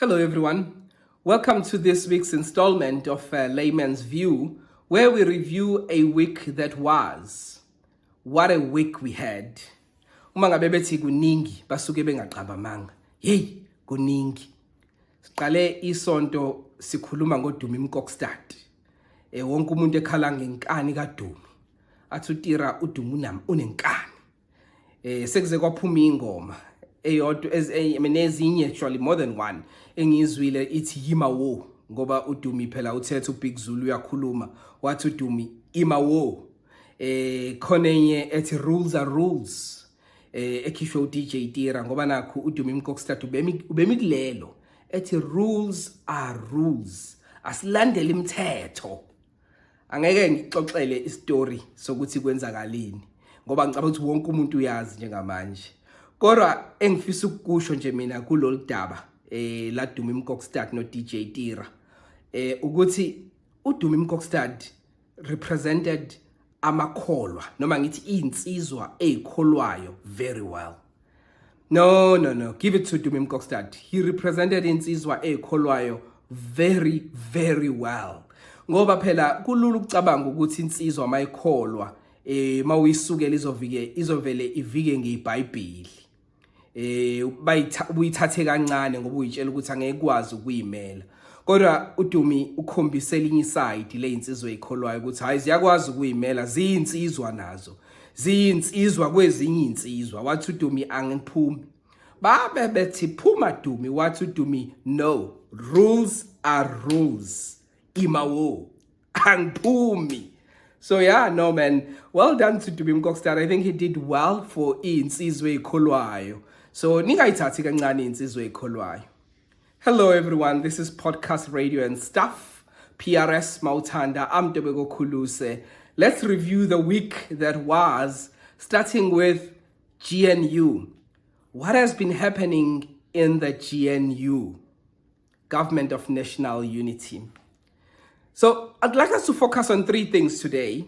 Hello, everyone. Welcome to this week's installment of Layman's View, where we review a week that was. What a week we had. Uma ngabe bethi kuningi basuke bengaqabamanga. Hey, kuningi. Siqale isonto sikhuluma ngoDumi Mkokstad. Wonke umuntu ekhala ngenkani kaDumi. Athi uTira uDumi unenkani. Sekuze kwaphuma ingoma. Eyodwa ezinye actually more than one engizwile ithi yima wo ngoba uDumi phela uthethe uBig Zulu uyakhuluma wathi uDumi ima wo khona enye ethi rules are rules ekhishwe uDJ Tira ngoba nakho uDumi Mkokstad ubemi kulelo ethi rules are rules asilandele imithetho angeke ngixoxele istory sokuthi kwenzakalini ngoba ngicabanga ukuthi wonke umuntu uyazi njengamanje. Kodwa engifisa ukusho nje mina kulolu daba la Dumi Mkokstad no DJ Tira ukuthi uDumi Mkokstad represented amakholwa noma ngithi insizwa ezikholwayo very well. No, give it to Dumi Mkokstad. He represented insizwa ezikholwayo very well. Ngoba phela kulula ukucabanga ukuthi insizwa mayikholwa mawuyisukela izovele ivike ngeBhayibheli. Uyithathe kancane ngoba uyitshela ukuthi angeke kwazi ukuyimela. Kodwa uDumi ukhombise elinye side le insizwa ezikholwayo ukuthi hayi ziyakwazi ukuyimela, ziyinsizwa nazo. Ziyinsizwa kwezinye insizwa. Wathi uDumi angiphumi. Babe bethi phuma Dumi, wathi uDumi no, rules are rules. Imawo angiphumi. So yeah, no man, well done to Dumi Mkokstad. I think he did well for insizwa ezikholwayo. So ningayithathi kancane insizwa ezikholwayo. Hello everyone, this is Podcast Radio and Stuff. PRS Mautanda, I'm Ntobeko Khuluse. Let's review the week that was, starting with GNU. What has been happening in the GNU? Government of National Unity. So I'd like us to focus on three things today.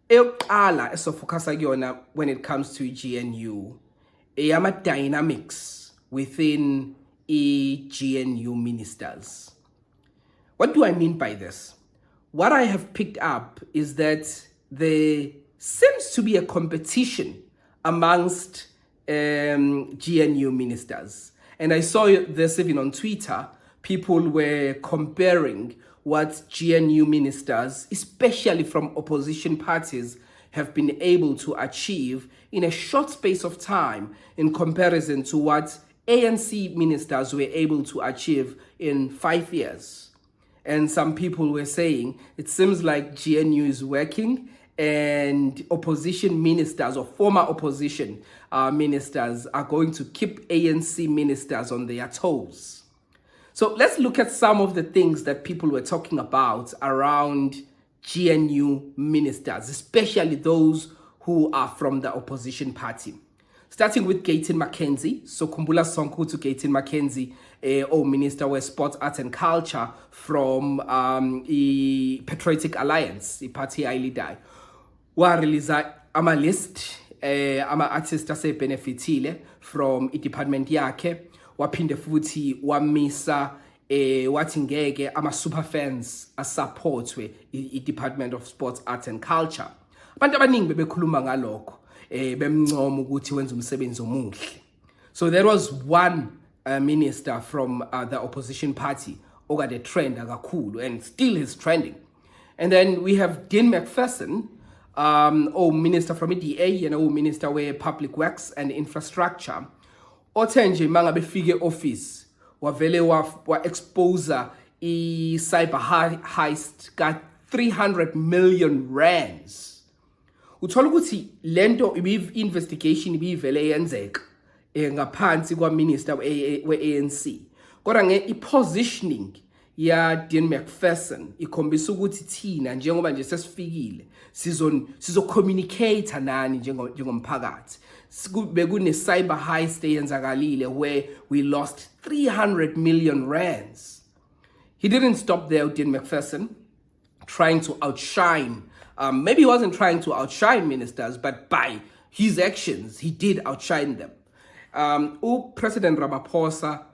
Eyokuqala esofocus kuyona when it comes to GNU, ama dynamics within GNU ministers. What do I mean by this? What I have picked up is that there seems to be a competition amongst GNU ministers. And I saw this even on Twitter. People were comparing what GNU ministers, especially from opposition parties, have been able to achieve in a short space of time in comparison to what ANC ministers were able to achieve in 5 years. And some people were saying it seems like GNU is working and opposition ministers or former opposition ministers are going to keep ANC ministers on their toes. So let's look at some of the things that people were talking about around GNU ministers, especially those who are from the opposition party. Starting with Gayton McKenzie. So Kumbula Sonko to Gayton McKenzie, Minister of Sports, Arts and Culture from the Patriotic Alliance, the party I lead. Wa release ama list, ama artists ase benefitile from the department yake. Waphinde futhi wamisa wathi ngeke ama super fans asupportwe i-Department of Sports, Arts and Culture. Abantu abaningi bebekhuluma ngalokho bemncoma ukuthi wenza umsebenzi omuhle. So there was one minister from the opposition party okade a trend akakhulu and still is trending. And then we have Dean McPherson, minister from EDA, minister of Public Works and Infrastructure. Othe nje mangabe fike office wavele wa expose cyber heist ka 300 million rands. Uthola ukuthi lento investigation ibivele yenzeka ngaphansi kwa minister we-ANC. Kodwa i-positioning ya Dean McPherson ikhombisa ukuthi thina njengoba nje sesifikile sizo-communicate nani njengomphakathi. Bekune cyber heist eyenzakalile where we lost 300 million rands. He didn't stop there, Dean McPherson, trying to outshine. Maybe he wasn't trying to outshine ministers, but by his actions, he did outshine them. President Ramaphosa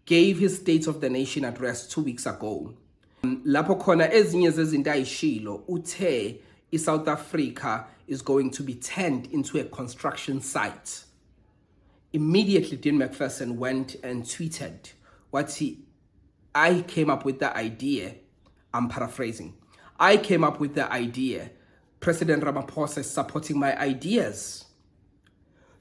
gave his State of the Nation address 2 weeks ago. Lapho khona ezinye zezinto ayishilo uthe South Africa is going to be turned into a construction site. Immediately, Dean McPherson went and tweeted I came up with the idea. I'm paraphrasing. I came up with the idea. President Ramaphosa is supporting my ideas.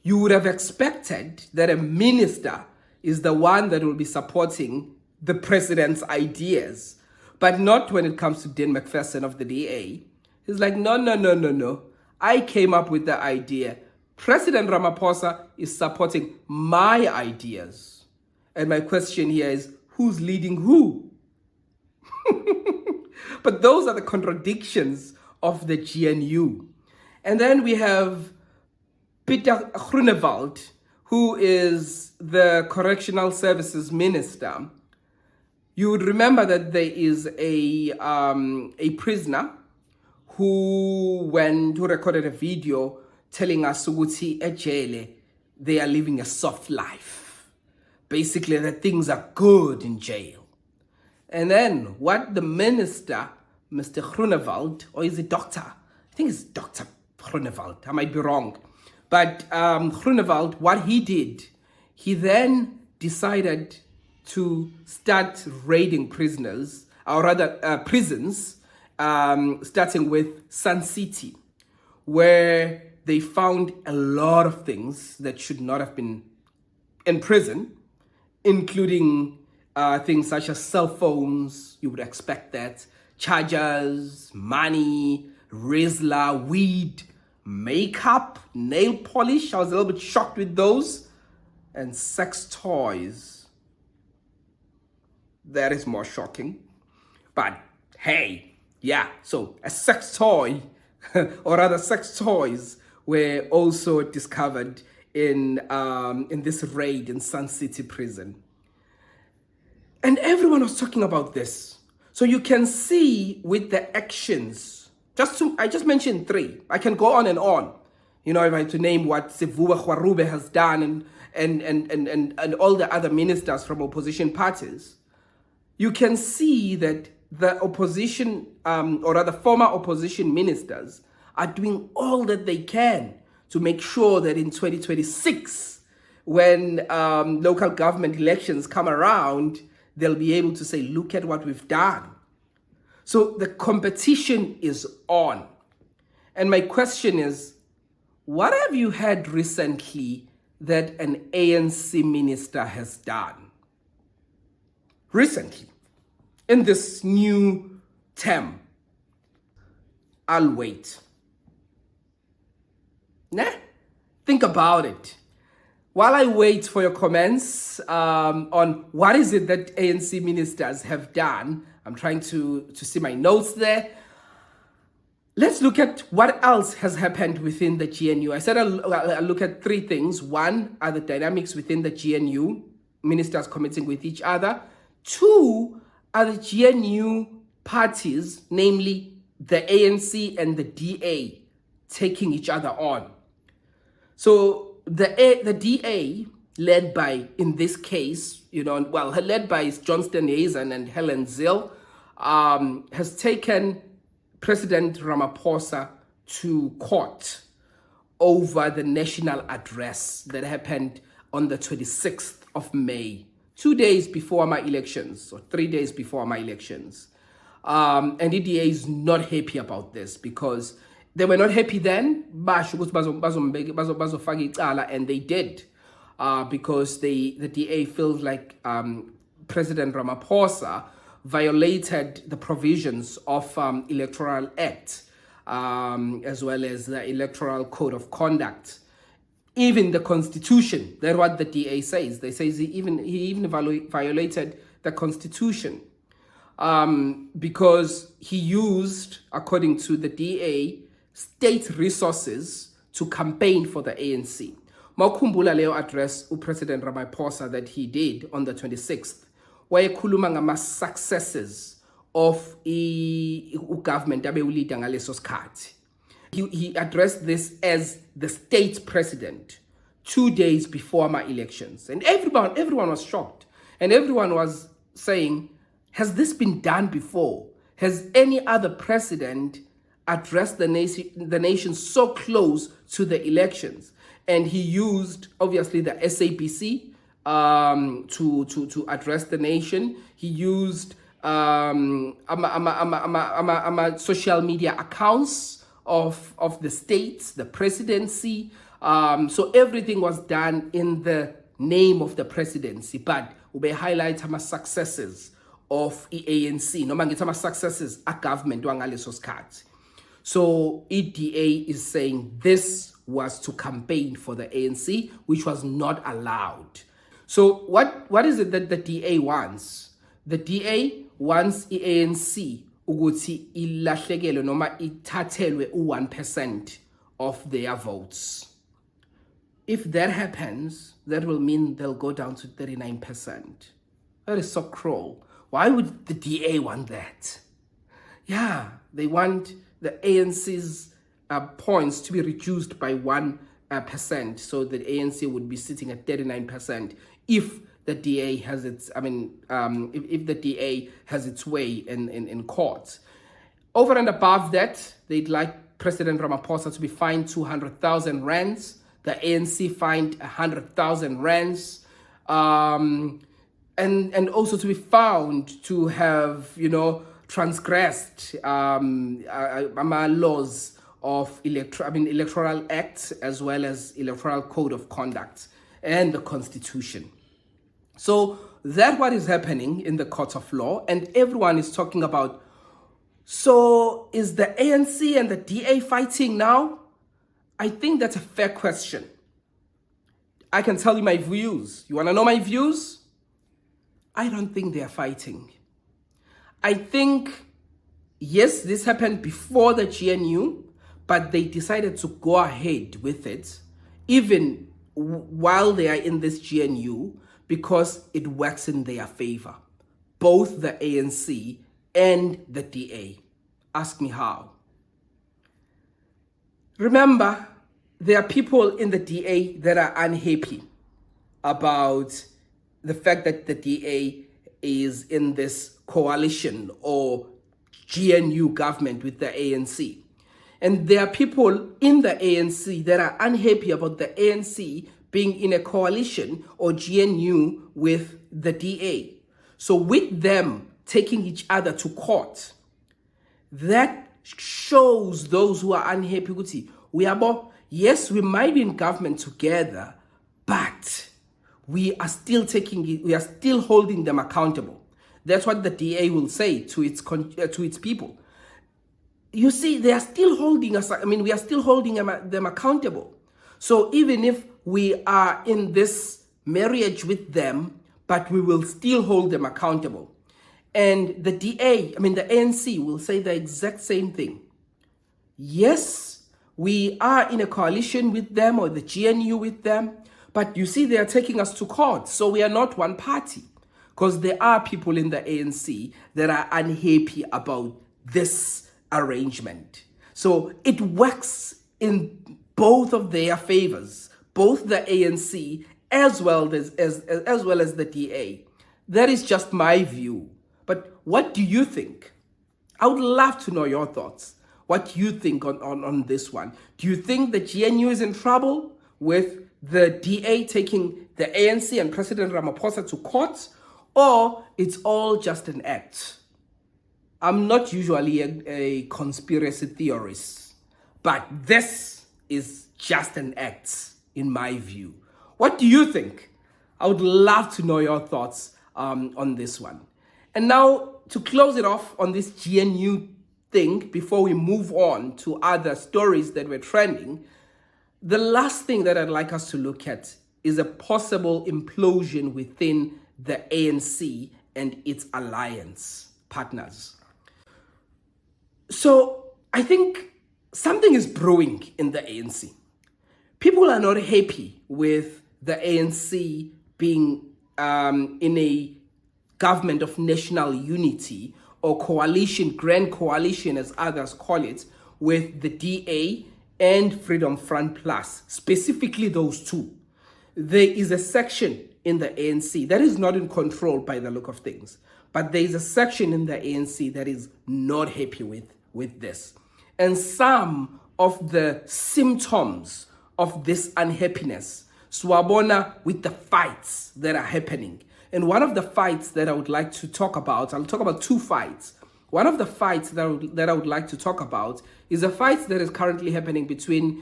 You would have expected that a minister is the one that will be supporting the president's ideas, but not when it comes to Dean McPherson of the DA. He's like, no. I came up with the idea. President Ramaphosa is supporting my ideas. And my question here is, who's leading who? But those are the contradictions of the GNU. And then we have Peter Groenewald, who is the Correctional Services Minister. You would remember that there is a prisoner who recorded a video telling us ukuthi ejele they are living a soft life. Basically, that things are good in jail. And then what the minister, Mr. Groenewald, or is it doctor? I think it's Dr. Groenewald. I might be wrong. But Groenewald, what he did, he then decided to start raiding prisoners, or rather prisons, starting with Sun City, where they found a lot of things that should not have been in prison, including things such as cell phones, you would expect that, chargers, money, Rizla, weed, makeup, nail polish. I was a little bit shocked with those. And sex toys. That is more shocking. But hey, yeah, so a sex toy, or rather sex toys, were also discovered in this raid in Sun City prison. And everyone was talking about this. So you can see with the actions, I just mentioned 3. I can go on and on. You know, if I had to name what Sivuba Khwarube has done and all the other ministers from opposition parties, you can see that the opposition, or rather former opposition ministers, are doing all that they can to make sure that in 2026, when local government elections come around, they'll be able to say, look at what we've done. So the competition is on. And my question is, what have you heard recently that an ANC minister has done? Recently, in this new term. I'll wait. Nah, think about it. While I wait for your comments on what is it that ANC ministers have done, I'm trying to see my notes there. Let's look at what else has happened within the GNU. I said I'll look at 3 things. 1 are the dynamics within the GNU, ministers committing with each other. 2 are the GNU parties, namely the ANC and the DA, taking each other on. So the DA, led by, in this case, led by Johnston Hazen and Helen Zille, has taken President Ramaphosa to court over the national address that happened on the 26th of May, 2 days before my elections, or 3 days before my elections. And the DA is not happy about this because they were not happy then, and they did, because the DA feels like President Ramaphosa violated the provisions of Electoral Act, as well as the Electoral Code of Conduct, even the Constitution. That's what the DA says. They say he even violated the Constitution, because he used, according to the DA, state resources to campaign for the ANC. Mawukhumbula leyo address President Ramaphosa that he did on the 26th, wayekhuluma ngama-successes of government abewulida ngaleso sikhathi. He addressed this as the state president 2 days before my elections. And everyone was shocked. And everyone was saying, has this been done before? Has any other president addressed the nation so close to the elections? And he used, obviously, the SABC to address the nation. He used social media accounts of the states, the presidency. So everything was done in the name of the presidency, but ube highlight ama successes of ANC, noma ngithi ama successes a government wangaleso sikhathi. So EDA is saying this was to campaign for the ANC, which was not allowed. So what is it that the DA wants? The DA wants ANC ukuthi ilahlekele noma ithathelwe u1% of their votes. If that happens, that will mean they'll go down to 39%. That is so cruel. Why would the DA want that? Yeah, they want the ANC's points to be reduced by 1%, so the ANC would be sitting at 39% if the DA has its, if the DA has its way in court. Over and above that, they'd like President Ramaphosa to be fined 200,000 rands. The ANC fined 100,000 rands, and also to be found to have, transgressed laws of electoral acts as well as electoral code of conduct and the constitution. So that's what is happening in the court of law, and everyone is talking about, so is the ANC and the DA fighting now? I think that's a fair question. I can tell you my views. You want to know my views? I don't think they are fighting. I think, yes, this happened before the GNU, but they decided to go ahead with it, even while they are in this GNU, because it works in their favor. Both the ANC and the DA. Ask me how. Remember, there are people in the DA that are unhappy about the fact that the DA is in this coalition or GNU government with the ANC. And there are people in the ANC that are unhappy about the ANC being in a coalition or GNU with the DA. So with them taking each other to court, that shows those who are unhappy, yes, we might be in government together, but we are still holding them accountable. That's what the DA will say to its people. You see, they are still holding us. We are still holding them accountable. So even if we are in this marriage with them, but we will still hold them accountable. And the DA, the ANC will say the exact same thing. Yes, we are in a coalition with them or the GNU with them, but you see, they are taking us to court. So we are not one party, because there are people in the ANC that are unhappy about this arrangement. So it works in both of their favors, both the ANC as well as the DA. That is just my view. But what do you think? I would love to know your thoughts. What do you think on this one? Do you think the GNU is in trouble with the DA taking the ANC and President Ramaphosa to court, or it's all just an act? I'm not usually a conspiracy theorist, but this is just an act in my view. What do you think? I would love to know your thoughts on this one. And now, to close it off on this GNU thing, before we move on to other stories that were trending, the last thing that I'd like us to look at is a possible implosion within the ANC and its alliance partners. So I think something is brewing in the ANC. People are not happy with the ANC being in a government of national unity or coalition, grand coalition as others call it, with the DA and Freedom Front Plus, specifically those two. There is a section in the ANC that is not in control by the look of things. But there's a section in the ANC that is not happy with this. And some of the symptoms of this unhappiness, swabona, with the fights that are happening. And one of the fights that I would like to talk about, I'll talk about two fights. One of the fights that I would like to talk about is a fight that is currently happening between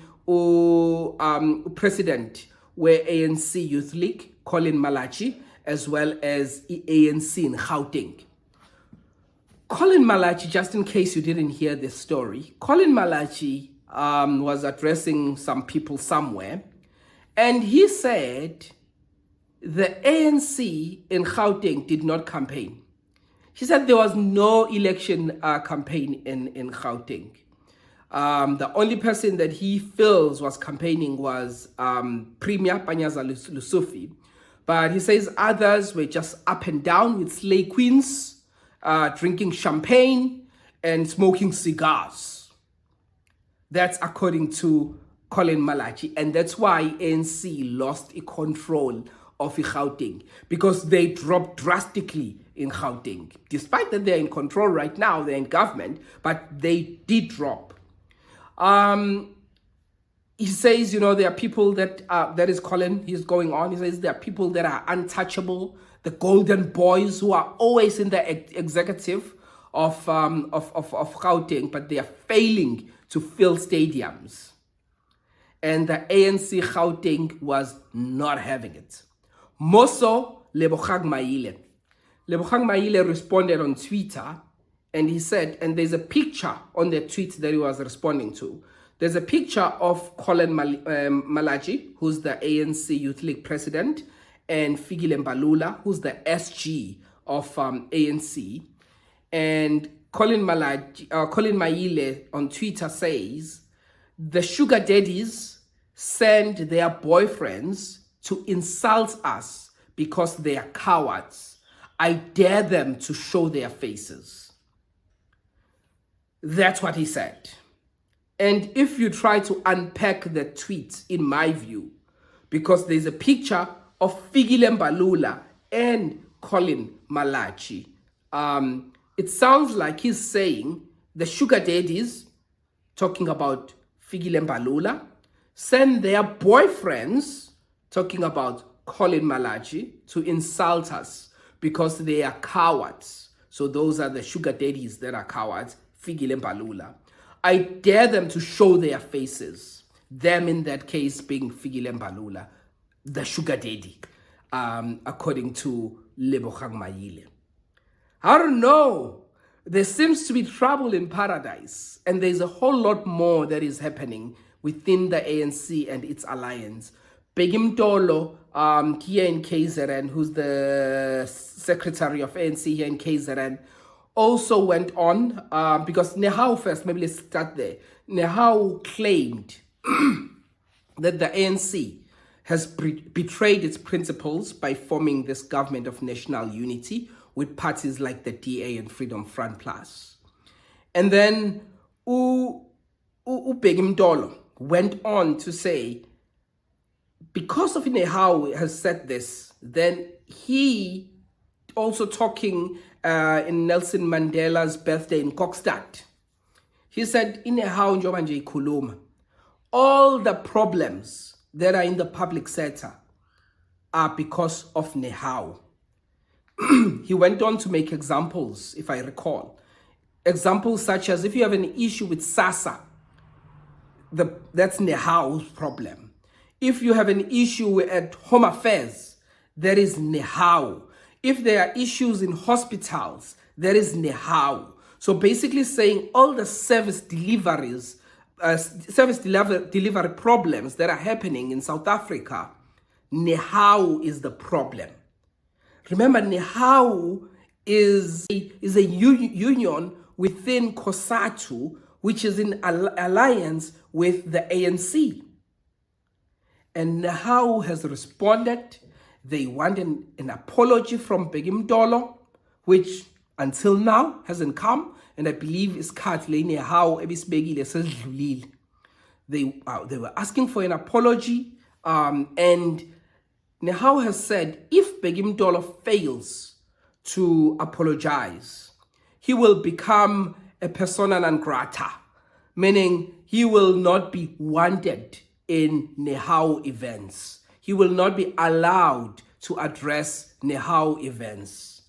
President where ANC Youth League, Colin Malachi, as well as ANC in Gauteng. Colin Malachi, just in case you didn't hear this story, Colin Malachi was addressing some people somewhere, and he said the ANC in Gauteng did not campaign. He said there was no election campaign in Gauteng. The only person that he feels was campaigning was Premier Panyaza Lusufi. But he says others were just up and down with slay queens, drinking champagne and smoking cigars. That's according to Colin Malachi. And that's why ANC lost control of Gauteng, because they dropped drastically in Gauteng. Despite that they're in control right now, they're in government, but they did drop. He says, there are people that is Colin, he's going on. He says there are people that are untouchable, the golden boys who are always in the executive of Gauteng, but they are failing to fill stadiums. And the ANC Gauteng was not having it. Moso Lebogang Maile. Lebogang Maile responded on Twitter, and he said, and there's a picture on the tweet that he was responding to. There's a picture of Colin Malachi, who's the ANC Youth League president, and Fikile Mbalula, who's the SG of ANC. And Colin Maile on Twitter says, the sugar daddies send their boyfriends to insult us because they are cowards. I dare them to show their faces. That's what he said. And if you try to unpack the tweet, in my view, because there's a picture of Fikile Mbalula and Colin Malachi, it sounds like he's saying the sugar daddies, talking about Fikile Mbalula, send their boyfriends, talking about Colin Malachi, to insult us because they are cowards. So those are the sugar daddies that are cowards, Fikile Mbalula. I dare them to show their faces. Them in that case being Fikile Mbalula, the sugar daddy, according to Lebogang Maile. I don't know. There seems to be trouble in paradise, and there's a whole lot more that is happening within the ANC and its alliance. Begim Tolo, here in KZN, who's the secretary of ANC here in KZN, also went on, because Nehau first, maybe let's start there. Nehau claimed that the ANC has betrayed its principles by forming this government of national unity with parties like the DA and Freedom Front Plus. And then Begim Tolo went on to say, because of Nehau has said this, then he also talking in Nelson Mandela's birthday in Mkokstad. He said, Nehau njoba nje ikhuluma, all the problems that are in the public sector are because of Nehau. He went on to make examples, if I recall. Examples such as, if you have an issue with SASSA, that's Nehau's problem. If you have an issue at Home Affairs, that is Nehau. If there are issues in hospitals, that is Nehau. So basically saying all the service delivery problems that are happening in South Africa, Nehau is the problem. Remember, Nehau is a union within COSATU, which is in alliance with the ANC. And Nehau has responded. They want an apology from Begim Tolo, which until now hasn't come. And I believe is Nehau ebisbegile sezidlulile. They were asking for an apology, and Nehau has said if Begimdolo fails to apologize, he will become a persona non grata, meaning he will not be wanted in Nehau events. He will not be allowed to address Nehau events.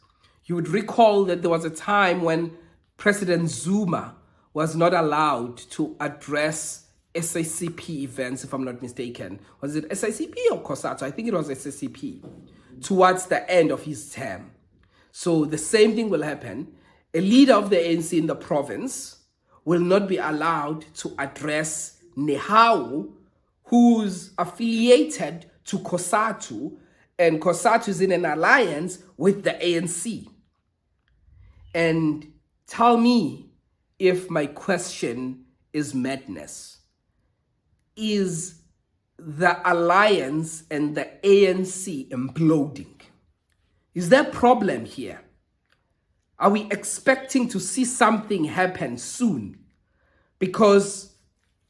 You would recall that there was a time when President Zuma was not allowed to address SACP events, if I'm not mistaken. Was it SACP or COSATU? I think it was SACP, towards the end of his term. So the same thing will happen. A leader of the ANC in the province will not be allowed to address Nehau, who's affiliated to COSATU, and COSATU is in an alliance with the ANC. And tell me if my question is madness. Is the alliance and the ANC imploding? Is there a problem here? Are we expecting to see something happen soon? Because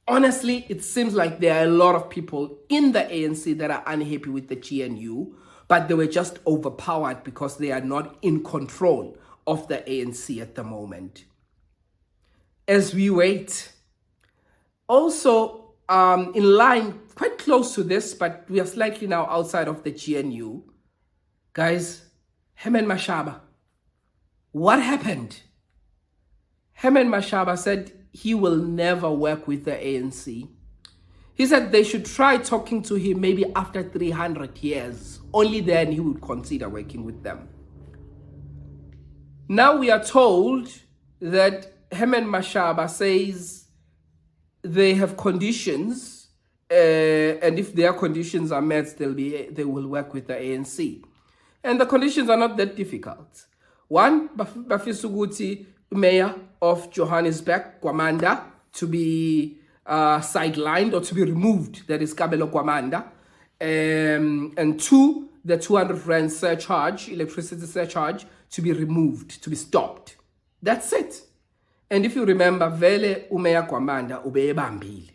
honestly, it seems like there are a lot of people in the ANC that are unhappy with the GNU, but they were just overpowered because they are not in control of the ANC at the moment. As we wait, also in line, quite close to this, but we are slightly now outside of the GNU. Guys, Herman Mashaba. What happened? Herman Mashaba said he will never work with the ANC. He said they should try talking to him maybe after 300 years. Only then he would consider working with them. Now we are told that Herman Mashaba says they have conditions, and if their conditions are met, they will work with the ANC. And the conditions are not that difficult. One, Bafisuguti, mayor of Johannesburg, Kwamanda, to be sidelined or to be removed. That is Kabelo Kwamanda. And two, the 200 rand surcharge, electricity surcharge, to be removed, to be stopped. That's it. And if you remember, Vele Umeya Kwamanda ubeyebambile.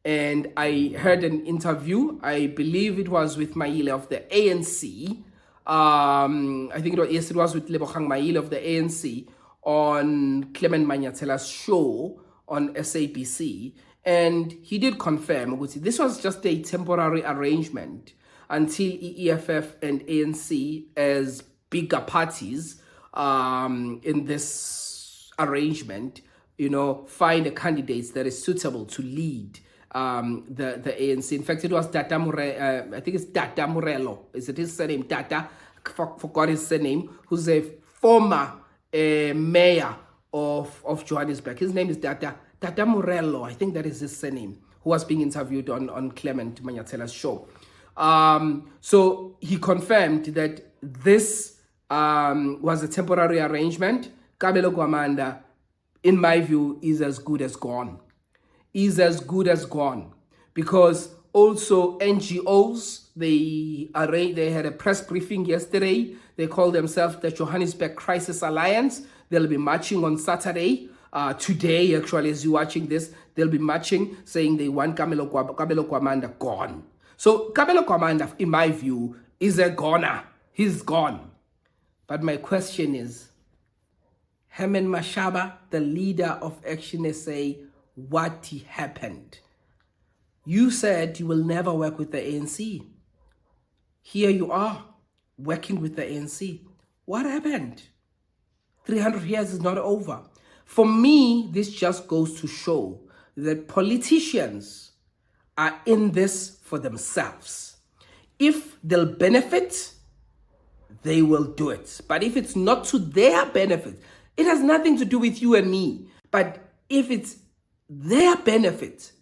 And I heard an interview, I believe it was with Maile of the ANC. I think it was with Lebogang Maile of the ANC on Clement Manyatela's show on SABC. And he did confirm this was just a temporary arrangement until EFF and ANC as bigger parties in this arrangement, find a candidate that is suitable to lead the ANC. In fact, it was Tata I think it's Tata Morello. Is it his surname? Tata, forgot his surname, who's a former mayor of Johannesburg. His name is Tata Morello. I think that is his surname, who was being interviewed on Clement Manyatela's show. So he confirmed that this was a temporary arrangement. Kabelo Kwamanda, in my view, is as good as gone. Because also NGOs, they had a press briefing yesterday. They call themselves the Johannesburg Crisis Alliance. They'll be marching on Saturday. Today, actually, as you're watching this, they'll be marching saying they want Kabelo Kwamanda gone. So Kabelo Kwamanda, in my view, is a goner. He's gone. But my question is, Herman Mashaba, the leader of Action SA, what happened? You said you will never work with the ANC. Here you are, working with the ANC. What happened? 300 years is not over. For me, this just goes to show that politicians are in this for themselves. If they'll benefit, they will do it. But if it's not to their benefit, it has nothing to do with you and me. But if it's their benefit,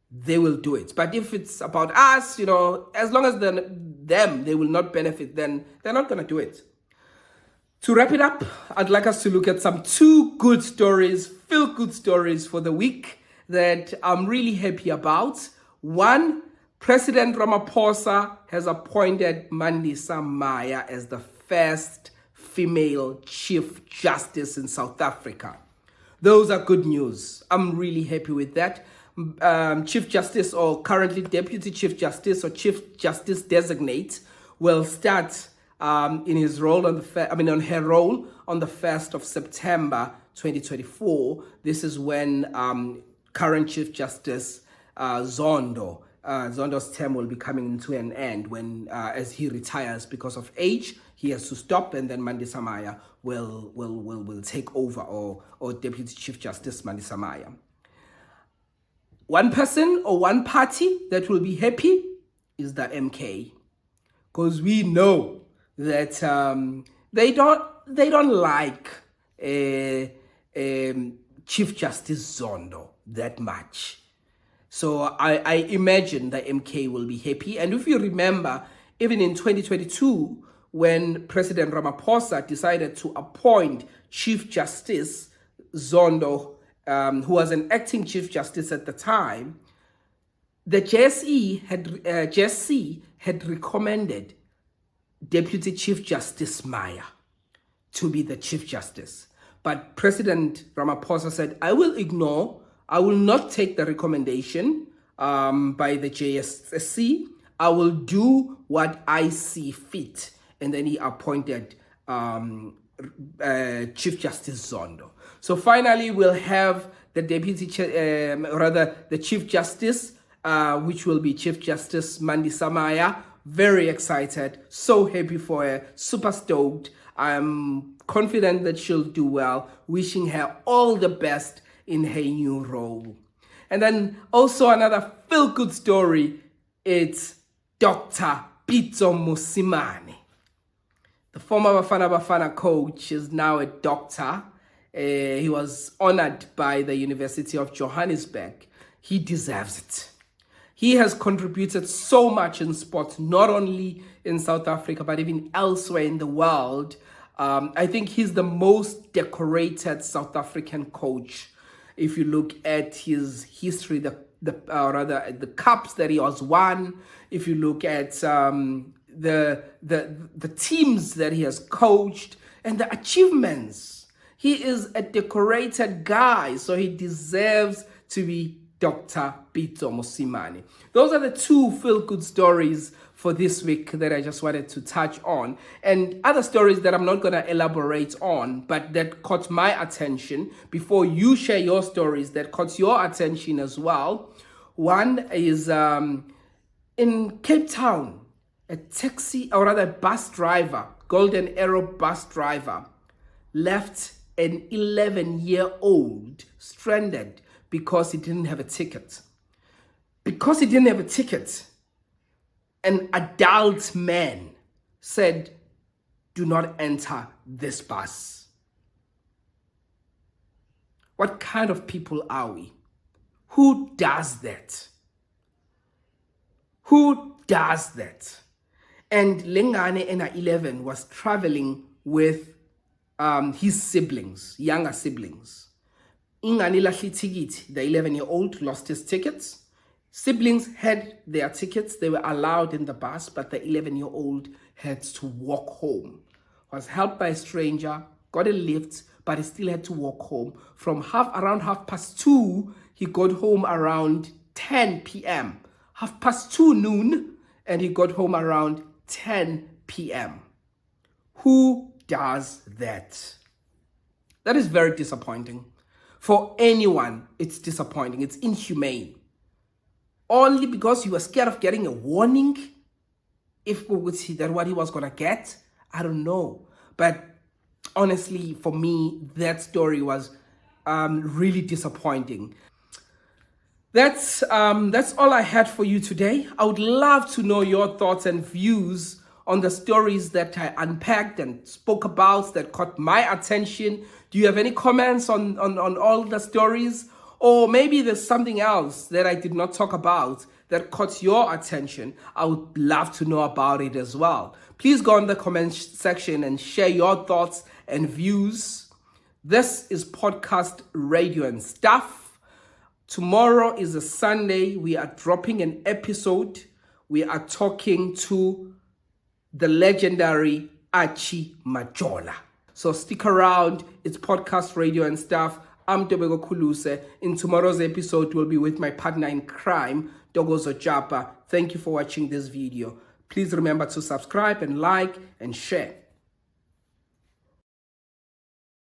they will do it. But if it's about us, as long as they will not benefit, then they're not going to do it. To wrap it up, I'd like us to look at some two good stories, feel-good stories for the week that I'm really happy about. One, President Ramaphosa has appointed Mandisa Maya as the first female Chief Justice in South Africa. Those are good news. I'm really happy with that. Chief Justice, or currently Deputy Chief Justice or Chief Justice Designate, will start in his role on on her role on the 1st of September 2024. This is when current Chief Justice Zondo's term will be coming to an end when as he retires because of age. He has to stop, and then Mandisa Maya will take over, or Deputy Chief Justice Mandisa Maya. One person or one party that will be happy is the MK, because we know that they don't like Chief Justice Zondo that much. So I imagine the MK will be happy. And if you remember, even in 2022, when President Ramaphosa decided to appoint Chief Justice Zondo, who was an acting Chief Justice at the time, the JSC had recommended Deputy Chief Justice Maya to be the Chief Justice. But President Ramaphosa said, I will not take the recommendation by the JSC. I will do what I see fit. And then he appointed Chief Justice Zondo. So finally, we'll have the the Chief Justice, which will be Chief Justice Mandisa Maya. Very excited, so happy for her, super stoked. I'm confident that she'll do well. Wishing her all the best in her new role. And then also another feel-good story. It's Dr. Pitso Mosimane. The former Bafana coach is now a doctor. He was honored by the University of Johannesburg. He deserves it. He has contributed so much in sports, not only in South Africa, but even elsewhere in the world. I think he's the most decorated South African coach. If you look at his history, the cups that he has won, if you look at the teams that he has coached and the achievements, he is a decorated guy, so he deserves to be Dr. Pitso Mosimane. Those are the two feel-good stories for this week that I just wanted to touch on. And other stories that I'm not going to elaborate on, but that caught my attention before you share your stories that caught your attention as well. One is in Cape Town, a bus driver, Golden Arrow bus driver, left an 11-year-old stranded because he didn't have a ticket. Because he didn't have a ticket, an adult man said, do not enter this bus. What kind of people are we? Who does that? Who does that? And Lengane Ena 11 was traveling with his siblings, younger siblings. Ingani lahli ticket, the 11-year-old lost his tickets. Siblings had their tickets. They were allowed in the bus, but the 11-year-old had to walk home. Was helped by a stranger, got a lift, but he still had to walk home. From around 2:30, he got home around 10 p.m. 2:30 noon, and he got home around 10 p.m. Who does that? That is very disappointing. For anyone, it's disappointing. It's inhumane. Only because you were scared of getting a warning, if we would see that what he was going to get, I don't know. But honestly, for me, that story was really disappointing. That's all I had for you today. I would love to know your thoughts and views on the stories that I unpacked and spoke about that caught my attention. Do you have any comments on all the stories? Or maybe there's something else that I did not talk about that caught your attention. I would love to know about it as well. Please go in the comment section and share your thoughts and views. This is Podcast Radio and Stuff. Tomorrow is a Sunday. We are dropping an episode. We are talking to the legendary Archie Majola. So stick around. It's Podcast Radio and Stuff. I'm Ntobeko Khuluse. In tomorrow's episode, we'll be with my partner in crime, Dogozo Japa. Thank you for watching this video. Please remember to subscribe and like and share.